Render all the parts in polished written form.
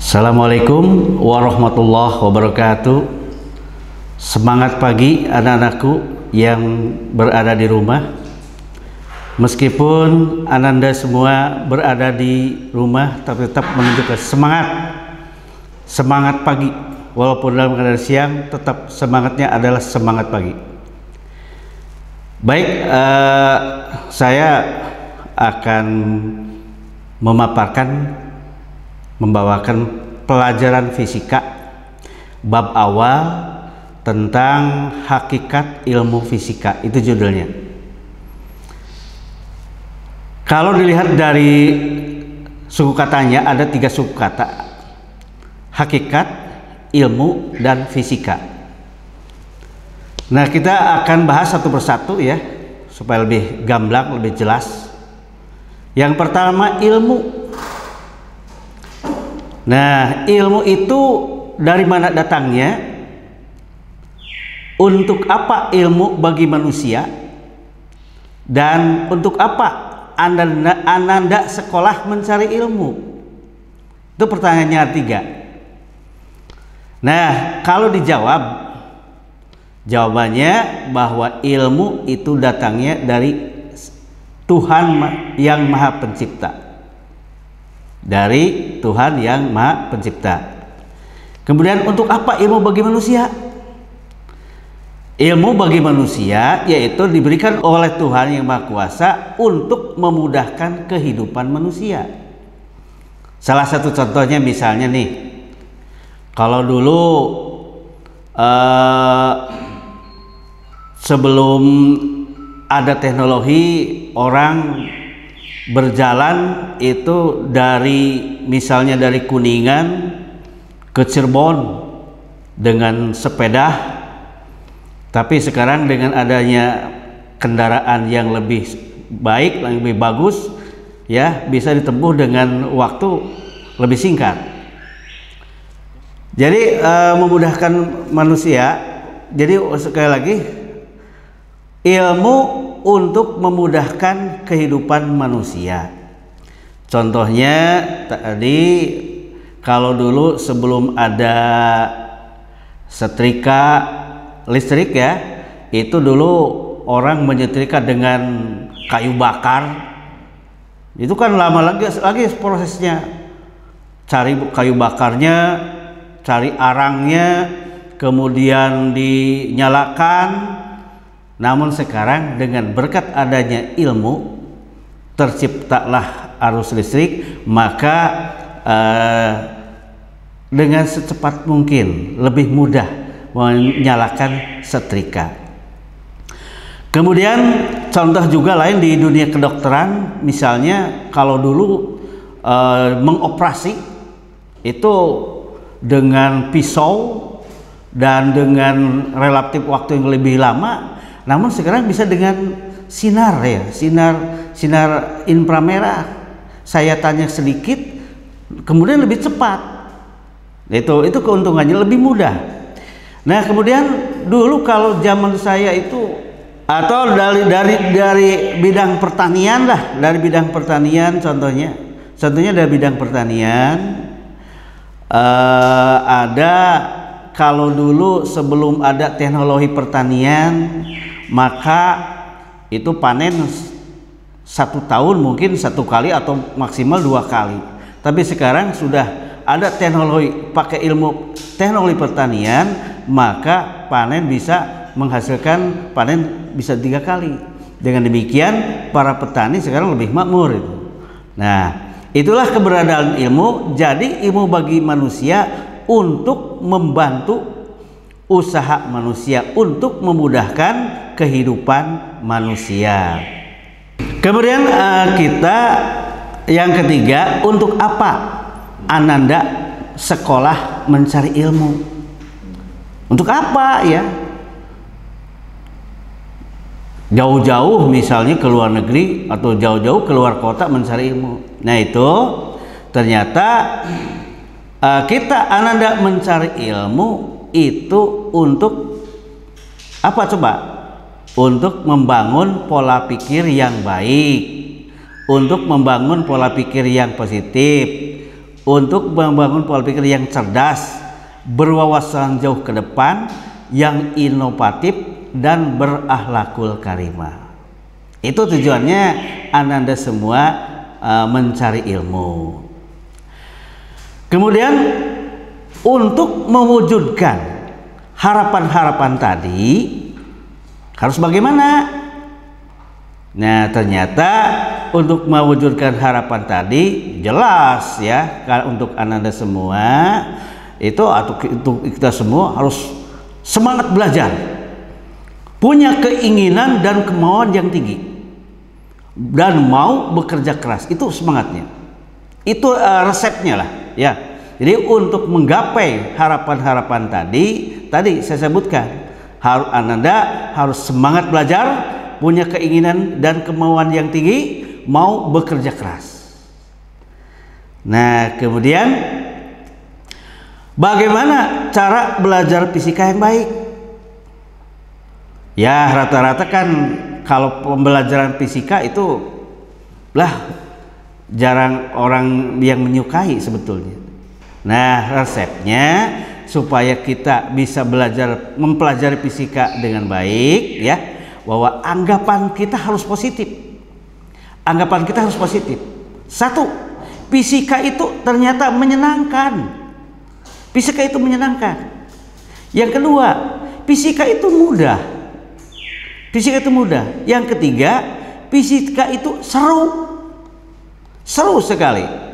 Assalamualaikum warahmatullahi wabarakatuh. Semangat pagi anak-anakku yang berada di rumah. Meskipun Ananda semua berada di rumah, tapi tetap menunjukkan semangat pagi. Walaupun dalam keadaan siang, tetap semangatnya adalah semangat pagi. Baik, saya akan membawakan pelajaran fisika bab awal tentang hakikat ilmu fisika. Itu judulnya. Kalau dilihat dari suku katanya, ada 3 suku kata: hakikat, ilmu, dan fisika. Nah, kita akan bahas satu persatu ya, supaya lebih gamblang, lebih jelas. Yang pertama, ilmu. Nah, ilmu itu dari mana datangnya? Untuk apa ilmu bagi manusia? Dan untuk apa Ananda sekolah mencari ilmu? Itu pertanyaannya 3. Nah, kalau dijawab, jawabannya bahwa ilmu itu datangnya dari Tuhan yang Maha Pencipta. Dari Tuhan yang Maha Pencipta. Kemudian untuk apa ilmu bagi manusia? Ilmu bagi manusia yaitu diberikan oleh Tuhan yang Maha Kuasa untuk memudahkan kehidupan manusia. Salah satu contohnya misalnya nih, kalau dulu sebelum ada teknologi, orang berjalan itu misalnya dari Kuningan ke Cirebon dengan sepeda. Tapi sekarang dengan adanya kendaraan yang lebih baik, yang lebih bagus ya, bisa ditempuh dengan waktu lebih singkat. Jadi memudahkan manusia. Jadi sekali lagi, ilmu untuk memudahkan kehidupan manusia. Contohnya tadi, kalau dulu sebelum ada setrika listrik ya, itu dulu orang menyetrika dengan kayu bakar. Itu kan lama lagi prosesnya. Cari kayu bakarnya, cari arangnya, kemudian dinyalakan. Namun sekarang dengan berkat adanya ilmu, terciptalah arus listrik, maka dengan secepat mungkin lebih mudah menyalakan setrika. Kemudian contoh juga lain di dunia kedokteran, misalnya kalau dulu mengoperasi itu dengan pisau dan dengan relatif waktu yang lebih lama. Namun sekarang bisa dengan sinar ya, sinar inframerah. Saya tanya sedikit, kemudian lebih cepat. Itu keuntungannya, lebih mudah. Nah, kemudian dulu kalau zaman saya itu, atau dari bidang pertanian lah, dari bidang pertanian contohnya dari bidang pertanian ada, kalau dulu sebelum ada teknologi pertanian, maka itu panen 1 tahun mungkin 1 kali atau maksimal 2 kali. Tapi sekarang sudah ada teknologi, pakai ilmu teknologi pertanian, maka panen bisa menghasilkan panen bisa 3 kali. Dengan demikian para petani sekarang lebih makmur itu. Nah, itulah keberadaan ilmu. Jadi ilmu bagi manusia untuk membantu usaha manusia, untuk memudahkan kehidupan manusia. Kemudian kita yang ketiga, untuk apa Ananda sekolah mencari ilmu? Untuk apa ya? Jauh-jauh misalnya ke luar negeri atau jauh-jauh ke luar kota mencari ilmu. Nah, itu ternyata Ananda mencari ilmu itu untuk apa coba? Untuk membangun pola pikir yang baik, untuk membangun pola pikir yang positif, untuk membangun pola pikir yang cerdas, berwawasan jauh ke depan, yang inovatif dan berakhlakul karimah. Itu tujuannya Ananda semua mencari ilmu. Kemudian untuk mewujudkan harapan-harapan tadi harus bagaimana? Nah, ternyata untuk mewujudkan harapan tadi jelas ya, untuk Ananda semua itu atau kita semua harus semangat belajar, punya keinginan dan kemauan yang tinggi, dan mau bekerja keras. Itu semangatnya, itu resepnya lah ya. Jadi untuk menggapai harapan-harapan tadi saya sebutkan, Ananda harus semangat belajar, punya keinginan dan kemauan yang tinggi, mau bekerja keras. Nah, kemudian bagaimana cara belajar fisika yang baik? Ya, rata-rata kan kalau pembelajaran fisika itu jarang orang yang menyukai sebetulnya. Nah, resepnya supaya kita bisa mempelajari fisika dengan baik ya, bahwa anggapan kita harus positif. Anggapan kita harus positif. Satu, fisika itu ternyata menyenangkan. Fisika itu menyenangkan. Yang kedua, fisika itu mudah. Fisika itu mudah. Yang ketiga, fisika itu seru. Seru sekali.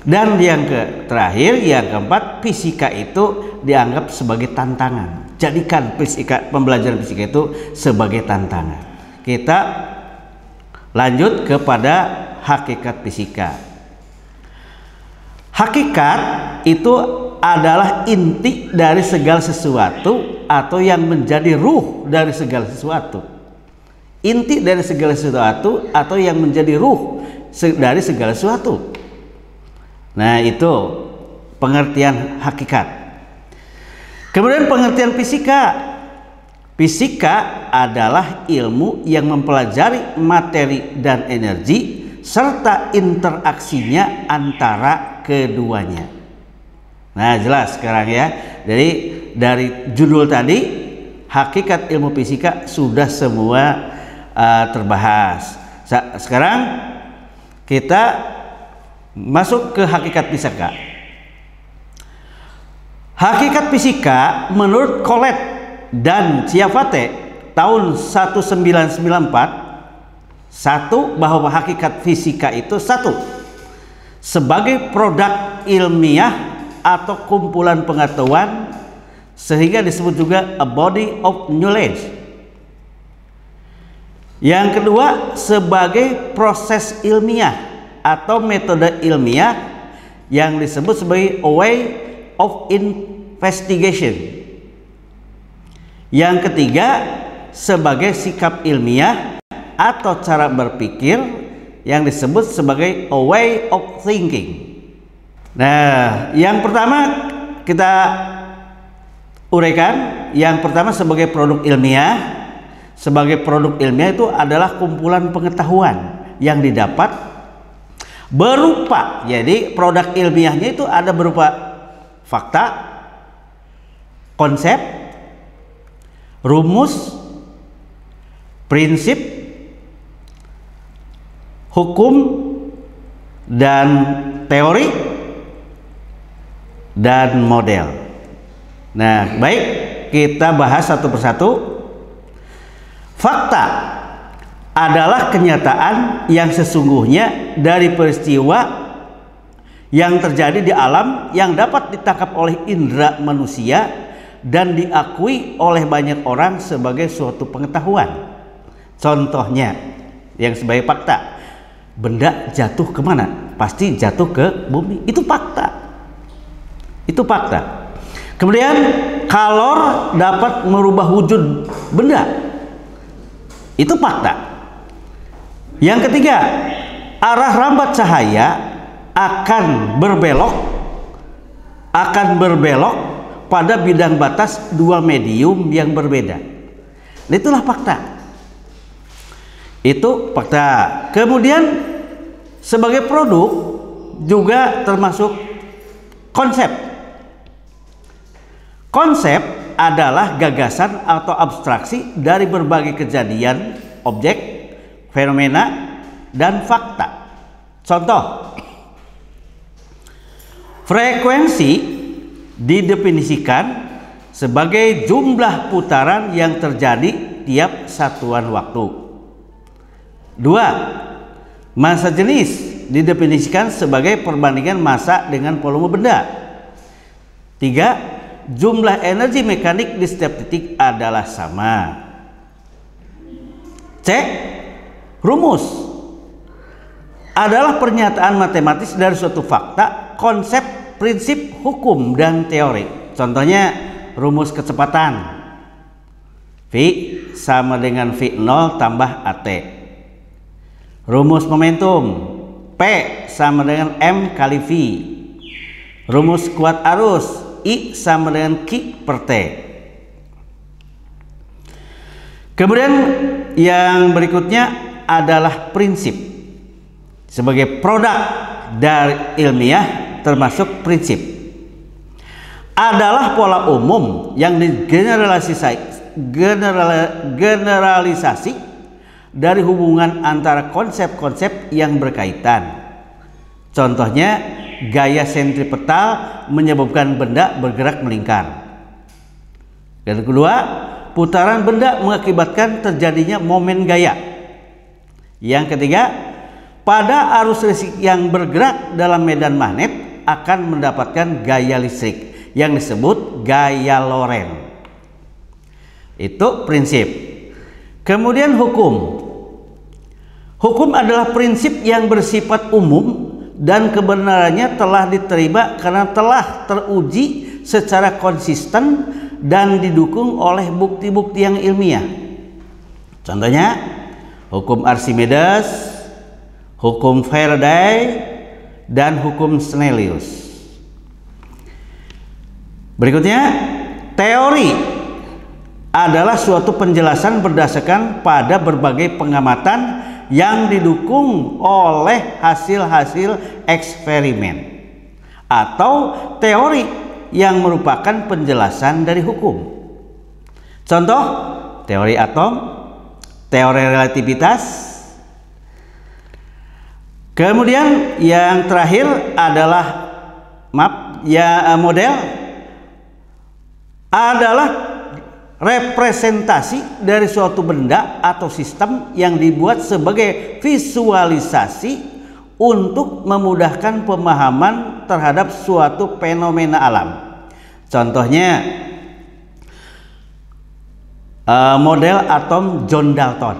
Dan yang terakhir, yang keempat, fisika itu dianggap sebagai tantangan. Jadikan pembelajaran fisika itu sebagai tantangan. Kita lanjut kepada hakikat fisika. Hakikat itu adalah inti dari segala sesuatu atau yang menjadi ruh dari segala sesuatu. Inti dari segala sesuatu atau yang menjadi ruh dari segala sesuatu. Nah, itu pengertian hakikat. Kemudian pengertian fisika. Fisika adalah ilmu yang mempelajari materi dan energi serta interaksinya antara keduanya. Nah, jelas sekarang ya. Jadi dari judul tadi, hakikat ilmu fisika sudah semua terbahas. Sekarang kita masuk ke hakikat fisika. Hakikat fisika menurut Colette dan Chiavate tahun 1994, bahwa hakikat fisika itu sebagai produk ilmiah atau kumpulan pengetahuan, sehingga disebut juga a body of knowledge. Yang kedua, sebagai proses ilmiah atau metode ilmiah yang disebut sebagai a way of investigation. Yang ketiga, sebagai sikap ilmiah atau cara berpikir yang disebut sebagai a way of thinking. Nah, yang pertama kita uraikan. Yang pertama, sebagai produk ilmiah. Sebagai produk ilmiah itu adalah kumpulan pengetahuan yang didapat berupa, jadi produk ilmiahnya itu ada berupa fakta, konsep, rumus, prinsip, hukum, dan teori, dan model. Nah, baik, kita bahas satu persatu. Fakta adalah kenyataan yang sesungguhnya dari peristiwa yang terjadi di alam yang dapat ditangkap oleh indera manusia dan diakui oleh banyak orang sebagai suatu pengetahuan. Contohnya yang sebagai fakta, benda jatuh kemana? Pasti jatuh ke bumi. Itu fakta. Itu fakta. Kemudian kalor dapat merubah wujud benda. Itu fakta. Yang ketiga, arah rambat cahaya akan berbelok pada bidang batas dua medium yang berbeda. Itulah fakta. Itu fakta. Kemudian sebagai produk juga termasuk Konsep. Konsep adalah gagasan atau abstraksi dari berbagai kejadian, objek, fenomena, dan fakta. Contoh, frekuensi didefinisikan sebagai jumlah putaran yang terjadi tiap satuan waktu. 2. Massa jenis didefinisikan sebagai perbandingan massa dengan volume benda. 3. Jumlah energi mekanik di setiap titik adalah sama. C. Rumus adalah pernyataan matematis dari suatu fakta, konsep, prinsip, hukum, dan teori. Contohnya rumus kecepatan. V sama dengan V0 tambah AT. Rumus momentum. P sama dengan M kali V. Rumus kuat arus. I sama dengan Q per T. Kemudian yang berikutnya adalah prinsip. Sebagai produk dari ilmiah termasuk prinsip adalah pola umum yang generalisasi dari hubungan antara konsep-konsep yang berkaitan. Contohnya, gaya sentripetal menyebabkan benda bergerak melingkar. Dan kedua, putaran benda mengakibatkan terjadinya momen gaya. Yang ketiga, pada arus listrik yang bergerak dalam medan magnet akan mendapatkan gaya listrik yang disebut gaya Lorentz. Itu prinsip. Kemudian hukum. Hukum adalah prinsip yang bersifat umum dan kebenarannya telah diterima karena telah teruji secara konsisten dan didukung oleh bukti-bukti yang ilmiah. Contohnya, hukum Archimedes, hukum Faraday, dan hukum Snellius. Berikutnya, teori adalah suatu penjelasan berdasarkan pada berbagai pengamatan yang didukung oleh hasil-hasil eksperimen, atau teori yang merupakan penjelasan dari hukum. Contoh, teori atom, teori relativitas. Kemudian yang terakhir adalah model adalah representasi dari suatu benda atau sistem yang dibuat sebagai visualisasi untuk memudahkan pemahaman terhadap suatu fenomena alam. Contohnya, model atom John Dalton,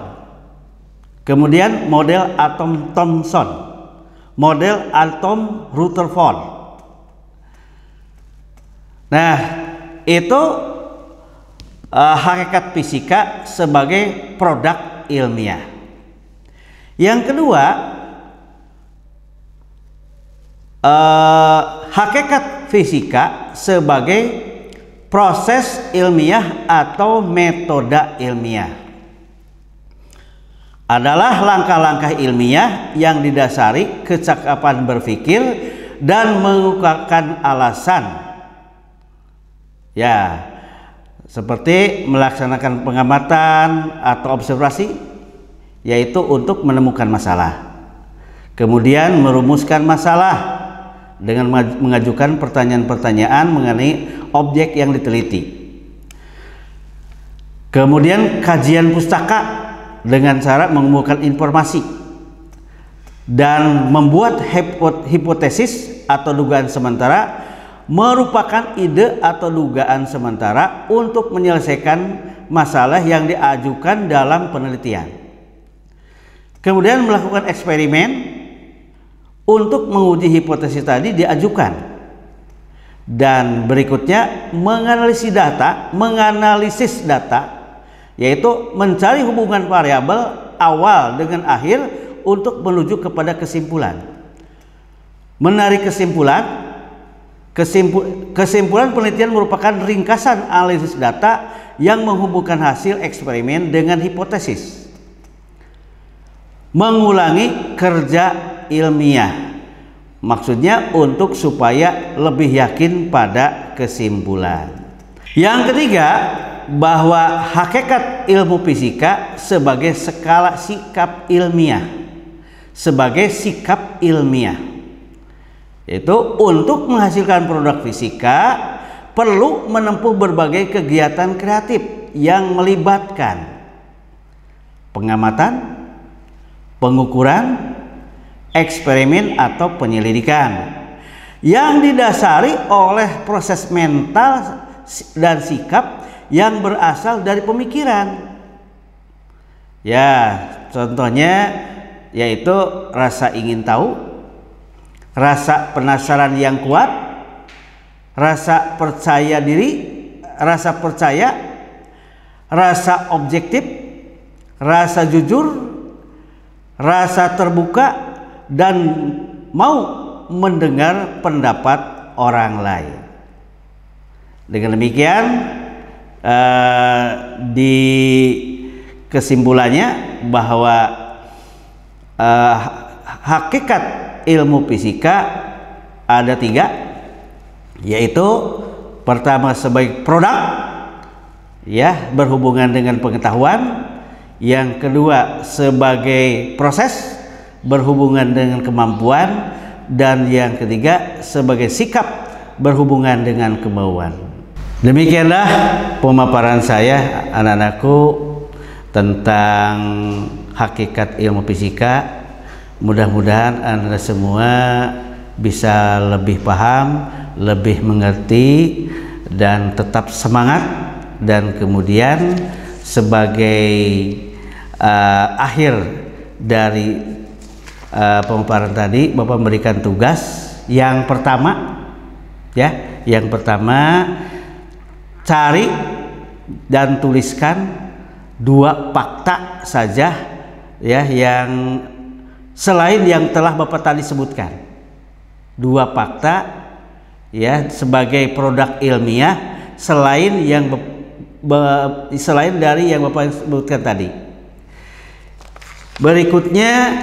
kemudian model atom Thomson, model atom Rutherford. Nah, itu hakikat fisika sebagai produk ilmiah. Yang kedua, hakikat fisika sebagai proses ilmiah atau metode ilmiah adalah langkah-langkah ilmiah yang didasari kecakapan berpikir dan mengungkapkan alasan, ya, seperti melaksanakan pengamatan atau observasi, yaitu untuk menemukan masalah, kemudian merumuskan masalah dengan mengajukan pertanyaan-pertanyaan mengenai objek yang diteliti, kemudian kajian pustaka dengan cara mengumpulkan informasi dan membuat hipotesis atau dugaan sementara, merupakan ide atau dugaan sementara untuk menyelesaikan masalah yang diajukan dalam penelitian. Kemudian melakukan eksperimen untuk menguji hipotesis tadi diajukan. Dan berikutnya menganalisis data, yaitu mencari hubungan variabel awal dengan akhir untuk menuju kepada kesimpulan. Menarik kesimpulan penelitian merupakan ringkasan analisis data yang menghubungkan hasil eksperimen dengan hipotesis. Mengulangi kerja ilmiah Maksudnya untuk supaya lebih yakin pada kesimpulan. Yang ketiga, bahwa hakikat ilmu fisika sebagai skala sikap ilmiah. Sebagai sikap ilmiah. Yaitu untuk menghasilkan produk fisika perlu menempuh berbagai kegiatan kreatif yang melibatkan pengamatan, pengukuran, eksperimen atau penyelidikan yang didasari oleh proses mental dan sikap yang berasal dari pemikiran. Ya, contohnya yaitu rasa ingin tahu, rasa penasaran yang kuat, rasa percaya diri, rasa percaya, rasa objektif, rasa jujur, rasa terbuka, dan mau mendengar pendapat orang lain. Dengan demikian, di kesimpulannya bahwa hakikat ilmu fisika ada 3, yaitu pertama sebagai produk, ya, berhubungan dengan pengetahuan. Yang kedua sebagai proses, berhubungan dengan kemampuan. Dan yang ketiga sebagai sikap, berhubungan dengan kemauan. Demikianlah pemaparan saya, anak-anakku, tentang hakikat ilmu fisika. Mudah-mudahan Anda semua bisa lebih paham, lebih mengerti, dan tetap semangat. Dan kemudian sebagai akhir dari pemaparan tadi, Bapak memberikan tugas yang pertama, ya, yang pertama, cari dan tuliskan 2 fakta saja, ya, yang selain yang telah Bapak tadi sebutkan. 2 fakta, ya, sebagai produk ilmiah selain dari yang Bapak sebutkan tadi. Berikutnya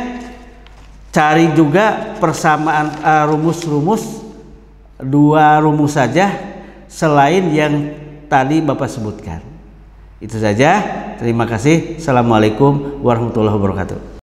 cari juga persamaan rumus-rumus, 2 rumus saja selain yang tadi Bapak sebutkan. Itu saja. Terima kasih. Assalamualaikum warahmatullahi wabarakatuh.